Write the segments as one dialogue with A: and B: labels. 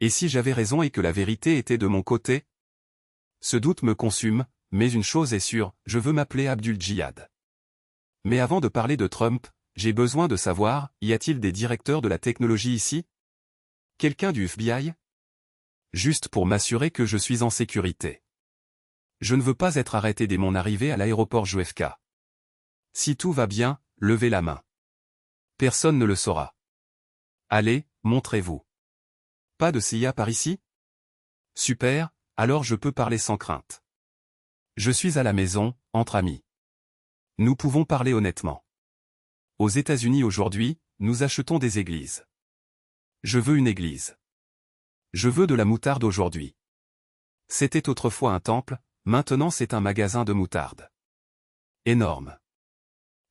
A: Et si j'avais raison et que la vérité était de mon côté? Ce doute me consume, mais une chose est sûre, je veux m'appeler Abdul Djihad. Mais avant de parler de Trump, j'ai besoin de savoir, y a-t-il des directeurs de la technologie ici? Quelqu'un du FBI? Juste pour m'assurer que je suis en sécurité. Je ne veux pas être arrêté dès mon arrivée à l'aéroport JFK. Si tout va bien, levez la main. Personne ne le saura. Allez, montrez-vous. Pas de CIA par ici? Super, alors je peux parler sans crainte. Je suis à la maison, entre amis. Nous pouvons parler honnêtement. Aux États-Unis aujourd'hui, nous achetons des églises. Je veux une église. Je veux de la moutarde aujourd'hui. C'était autrefois un temple, maintenant c'est un magasin de moutarde. Énorme.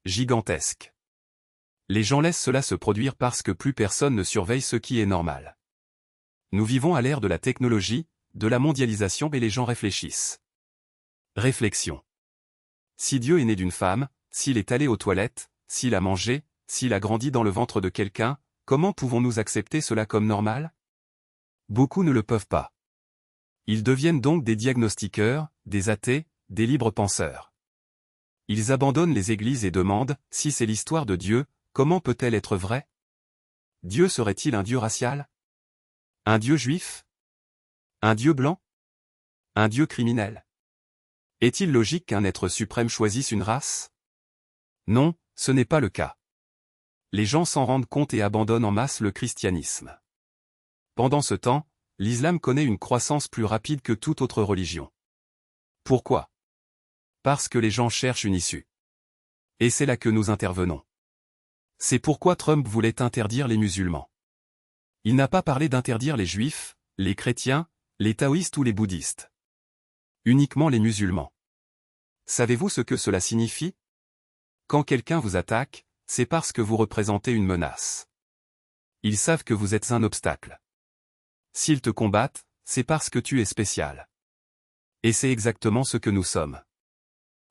A: Gigantesque. Les gens laissent cela se produire parce que plus personne ne surveille ce qui est normal. Nous vivons à l'ère de la technologie, de la mondialisation et les gens réfléchissent. Réflexion. Si Dieu est né d'une femme, s'il est allé aux toilettes, s'il a mangé, s'il a grandi dans le ventre de quelqu'un, comment pouvons-nous accepter cela comme normal? Beaucoup ne le peuvent pas. Ils deviennent donc des diagnostiqueurs, des athées, des libres penseurs. Ils abandonnent les églises et demandent, si c'est l'histoire de Dieu, comment peut-elle être vraie? Dieu serait-il un Dieu racial? Un Dieu juif? Un Dieu blanc? Un Dieu criminel? Est-il logique qu'un être suprême choisisse une race? Non, ce n'est pas le cas. Les gens s'en rendent compte et abandonnent en masse le christianisme. Pendant ce temps, l'islam connaît une croissance plus rapide que toute autre religion. Pourquoi? Parce que les gens cherchent une issue. Et c'est là que nous intervenons. C'est pourquoi Trump voulait interdire les musulmans. Il n'a pas parlé d'interdire les juifs, les chrétiens, les taoïstes ou les bouddhistes. Uniquement les musulmans. Savez-vous ce que cela signifie? Quand quelqu'un vous attaque, c'est parce que vous représentez une menace. Ils savent que vous êtes un obstacle. S'ils te combattent, c'est parce que tu es spécial. Et c'est exactement ce que nous sommes.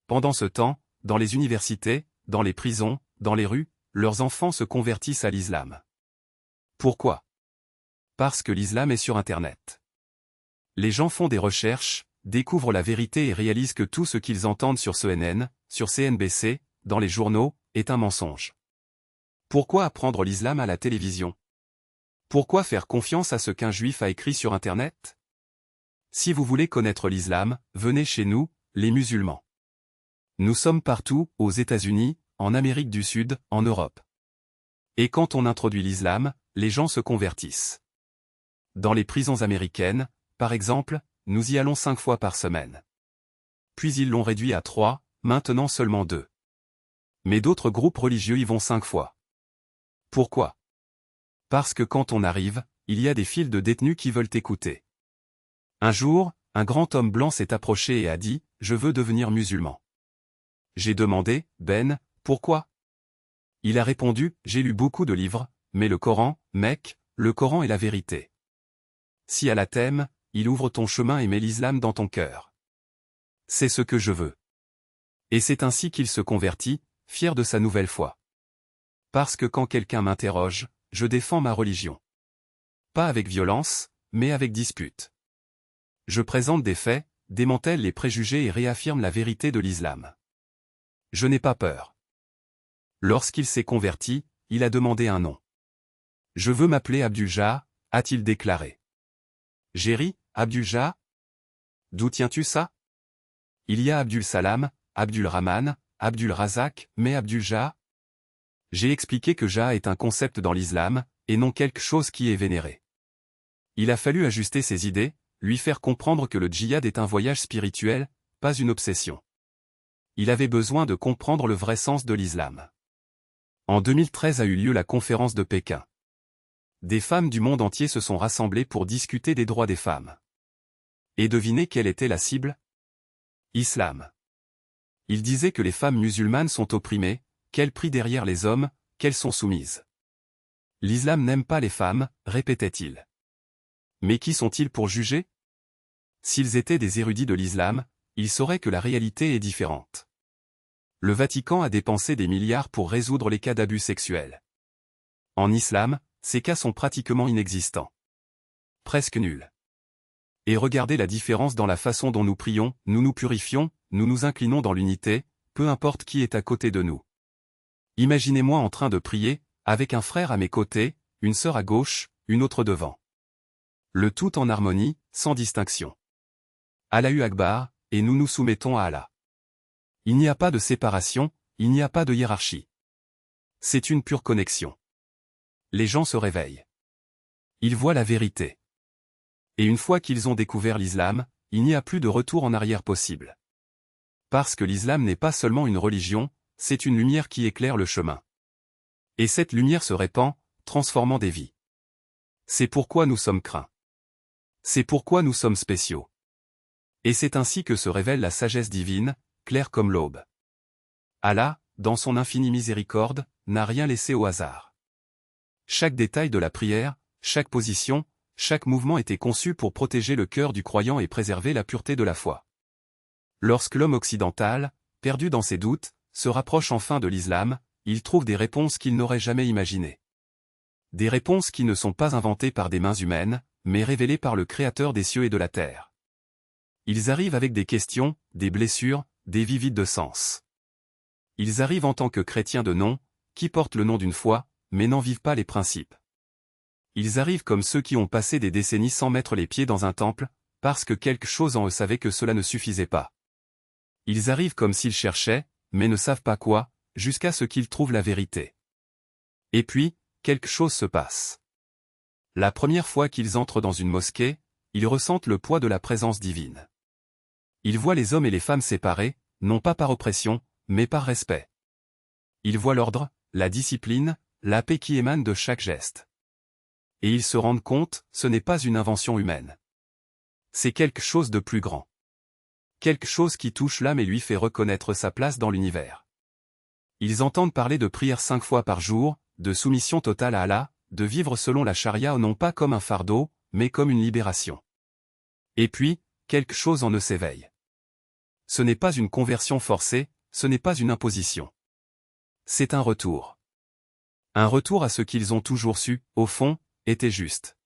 A: Pendant ce temps, dans les universités, dans les prisons, dans les rues, leurs enfants se convertissent à l'islam. Pourquoi? Parce que l'islam est sur Internet. Les gens font des recherches, découvrent la vérité et réalisent que tout ce qu'ils entendent sur CNN, sur CNBC, dans les journaux, est un mensonge. Pourquoi apprendre l'islam à la télévision? Pourquoi faire confiance à ce qu'un juif a écrit sur Internet? Si vous voulez connaître l'islam, venez chez nous, les musulmans. Nous sommes partout, aux États-Unis, en Amérique du Sud, en Europe. Et quand on introduit l'islam, les gens se convertissent. Dans les prisons américaines, par exemple, nous y allons 5 fois par semaine. Puis ils l'ont réduit à 3, maintenant seulement 2. Mais d'autres groupes religieux y vont 5 fois. Pourquoi? Parce que quand on arrive, il y a des files de détenus qui veulent écouter. Un jour, un grand homme blanc s'est approché et a dit, « Je veux devenir musulman. » J'ai demandé, « Ben, pourquoi ?» Il a répondu, « J'ai lu beaucoup de livres, mais le Coran, mec, le Coran est la vérité. Si Allah t'aime, il ouvre ton chemin et met l'islam dans ton cœur. C'est ce que je veux. » Et c'est ainsi qu'il se convertit, fier de sa nouvelle foi. Parce que quand quelqu'un m'interroge, je défends ma religion. Pas avec violence, mais avec dispute. Je présente des faits, démantèle les préjugés et réaffirme la vérité de l'islam. Je n'ai pas peur. Lorsqu'il s'est converti, il a demandé un nom. « Je veux m'appeler Abdul-Jah », a-t-il déclaré. J'ai ri, Abdul-Jah? D'où tiens-tu ça? Il y a Abdul-Salam, Abdul-Rahman, Abdul-Razak, mais Abdul-Jah? J'ai expliqué que Jah est un concept dans l'islam, et non quelque chose qui est vénéré. Il a fallu ajuster ses idées, lui faire comprendre que le djihad est un voyage spirituel, pas une obsession. Il avait besoin de comprendre le vrai sens de l'islam. En 2013 a eu lieu la conférence de Pékin. Des femmes du monde entier se sont rassemblées pour discuter des droits des femmes. Et devinez quelle était la cible? Islam. Il disait que les femmes musulmanes sont opprimées, qu'elles prient derrière les hommes, qu'elles sont soumises. L'islam n'aime pas les femmes, répétait-il. Mais qui sont-ils pour juger? S'ils étaient des érudits de l'islam, ils sauraient que la réalité est différente. Le Vatican a dépensé des milliards pour résoudre les cas d'abus sexuels. En islam, ces cas sont pratiquement inexistants. presque nul. Et regardez la différence dans la façon dont nous prions, nous nous purifions, nous nous inclinons dans l'unité, peu importe qui est à côté de nous. Imaginez-moi en train de prier, avec un frère à mes côtés, une sœur à gauche, une autre devant. Le tout en harmonie, sans distinction. Allahu Akbar, et nous nous soumettons à Allah. Il n'y a pas de séparation, il n'y a pas de hiérarchie. C'est une pure connexion. Les gens se réveillent. Ils voient la vérité. Et une fois qu'ils ont découvert l'islam, il n'y a plus de retour en arrière possible. Parce que l'islam n'est pas seulement une religion, c'est une lumière qui éclaire le chemin. Et cette lumière se répand, transformant des vies. C'est pourquoi nous sommes craints. C'est pourquoi nous sommes spéciaux. Et c'est ainsi que se révèle la sagesse divine, claire comme l'aube. Allah, dans son infinie miséricorde, n'a rien laissé au hasard. Chaque détail de la prière, chaque position, chaque mouvement était conçu pour protéger le cœur du croyant et préserver la pureté de la foi. Lorsque l'homme occidental, perdu dans ses doutes, se rapproche enfin de l'islam, il trouve des réponses qu'il n'aurait jamais imaginées. Des réponses qui ne sont pas inventées par des mains humaines, mais révélées par le Créateur des cieux et de la terre. Ils arrivent avec des questions, des blessures, des vies vides de sens. Ils arrivent en tant que chrétiens de nom, qui portent le nom d'une foi, mais n'en vivent pas les principes. Ils arrivent comme ceux qui ont passé des décennies sans mettre les pieds dans un temple, parce que quelque chose en eux savait que cela ne suffisait pas. Ils arrivent comme s'ils cherchaient, mais ne savent pas quoi, jusqu'à ce qu'ils trouvent la vérité. Et puis, quelque chose se passe. La première fois qu'ils entrent dans une mosquée, ils ressentent le poids de la présence divine. Ils voient les hommes et les femmes séparés, non pas par oppression, mais par respect. Ils voient l'ordre, la discipline, la paix qui émane de chaque geste. Et ils se rendent compte, ce n'est pas une invention humaine. C'est quelque chose de plus grand. Quelque chose qui touche l'âme et lui fait reconnaître sa place dans l'univers. Ils entendent parler de prière 5 fois par jour, de soumission totale à Allah, de vivre selon la charia non pas comme un fardeau, mais comme une libération. Et puis, quelque chose en eux s'éveille. Ce n'est pas une conversion forcée, ce n'est pas une imposition. C'est un retour. Un retour à ce qu'ils ont toujours su, au fond, était juste.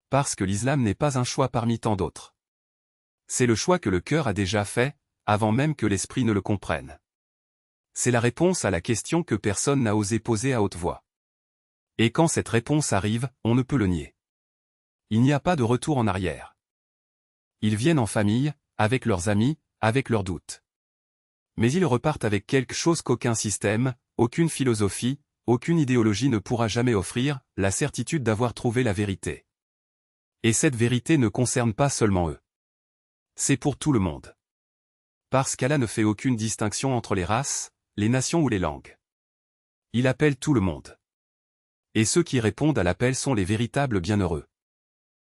A: Parce que l'islam n'est pas un choix parmi tant d'autres. C'est le choix que le cœur a déjà fait, avant même que l'esprit ne le comprenne. C'est la réponse à la question que personne n'a osé poser à haute voix. Et quand cette réponse arrive, on ne peut le nier. Il n'y a pas de retour en arrière. Ils viennent en famille, avec leurs amis, avec leurs doutes. Mais ils repartent avec quelque chose qu'aucun système, aucune philosophie, aucune idéologie ne pourra jamais offrir, la certitude d'avoir trouvé la vérité. Et cette vérité ne concerne pas seulement eux. C'est pour tout le monde. Parce qu'Allah ne fait aucune distinction entre les races, les nations ou les langues. Il appelle tout le monde. Et ceux qui répondent à l'appel sont les véritables bienheureux.